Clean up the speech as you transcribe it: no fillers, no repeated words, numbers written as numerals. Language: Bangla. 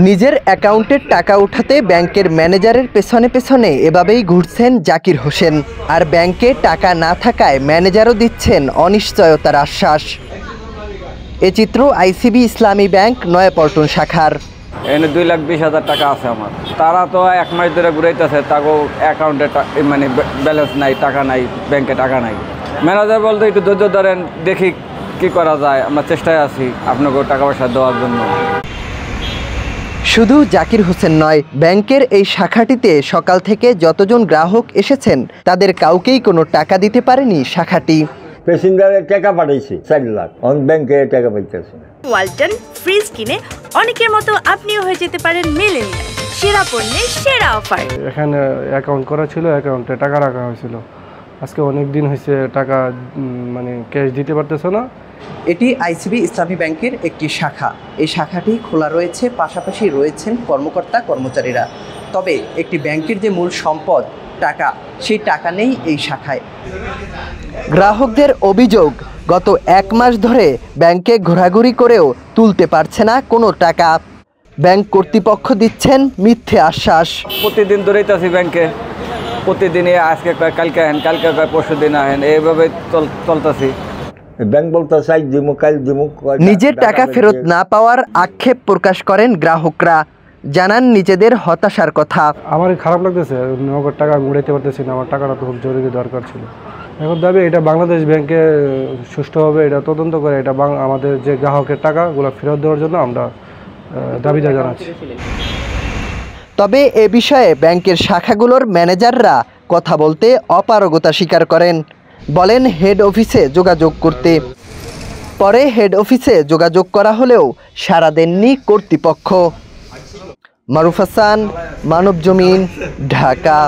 নিজের অ্যাকাউন্টের টাকা উঠাতে ব্যাংকের ম্যানেজারের পেছনে পেছনে এভাবেই ঘুরছেন জাকির হোসেন। আর ব্যাংকে টাকা না থাকায় ম্যানেজারও দিচ্ছেন অনিশ্চয়তার আশ্বাস। এ চিত্র আইসিবি ইসলামী ব্যাংক নয়াপল্টন শাখার। এনে 2,20,000 টাকা আছে আমার। তারা তো 1 মাস ধরে ঘুরাইতেছে, তাকেও অ্যাকাউন্টে মানে ব্যালেন্স নাই, টাকা নাই, ব্যাংকে টাকা নাই। ম্যানেজার বলতে একটু ধৈর্য ধরেন, দেখি কি করা যায়, আমরা চেষ্টায় আছি আপনাকে টাকা পয়সা দেওয়ার জন্য। শুধু জাকির হোসেন নয়, ব্যাংকের এই শাখাটিতে সকাল থেকে যতজন গ্রাহক এসেছেন তাদের কাউকেই কোনো টাকা দিতে পারেনি শাখাটি। প্যাসেঞ্জারের টাকা পাঠাইছে 4 লাখ, অন ব্যাংকে টাকা পাইতেছে। ওয়ালটন ফ্রিজ কিনে অনেকের মতো আপনিও হয়ে যেতে পারেন মিলেনিয়াল। সেরা পণ্যের সেরা অফার। এখানে অ্যাকাউন্ট করা ছিল, অ্যাকাউন্টে টাকা রাখা হয়েছিল। আজকে অনেক দিন হয়েছে টাকা মানে ক্যাশ দিতে পারতেছে না। এটি আইসিবি ইসলামী ব্যাংকের একটি শাখা। এই শাখাটি খোলা রয়েছে, পাশাপাশি রয়েছেন কর্মকর্তা কর্মচারীরা। তবে একটি ব্যাংকের যে মূল সম্পদ টাকা, সেই টাকা নেই এই শাখায়। গ্রাহকদের অভিযোগ, গত 1 মাস ধরে ব্যাংকে ঘোরাঘুরি করেও তুলতে পারছে না কোনো টাকা। ব্যাংক কর্তৃপক্ষ দিচ্ছেন মিথ্যে আশ্বাস। প্রতিদিন দৌড়াইতেছি ব্যাংকে, প্রতিদিনই আজকে কয় কালকে আহেন, কালকে কয় পরশু দিন আহেন, এইভাবে চলতেছি। ব্যাংক বলতে চাই দিমু, কাল দিমু। নিজের টাকা ফেরত না পাওয়ার আক্ষেপ প্রকাশ করেন গ্রাহকরা, জানান নিজেদের হতাশার কথা। আমার খারাপ লাগতেছে, নগদ টাকা উড়াইতে পারতেছি না, আমার টাকাটা তো খুব জরুরি দরকার ছিল। এখন দাবি এটা বাংলাদেশ ব্যাংকে সুষ্ঠুভাবে এটা তদন্ত করে এটা আমাদের যে গ্রাহকের টাকাগুলো ফেরত দেওয়ার জন্য আমরা দাবিদার জানাচ্ছি। তবে এ বিষয়ে ব্যাংকের শাখাগুলোর ম্যানেজাররা কথা বলতে অপারগতা স্বীকার করেন, বলেন হেড অফিসে যোগাযোগ করতে। পরে হেড অফিসে যোগাযোগ করা হলেও সাড়া দেননি কর্তৃপক্ষ। মারুফ হাসান, মানবজমিন, ঢাকা।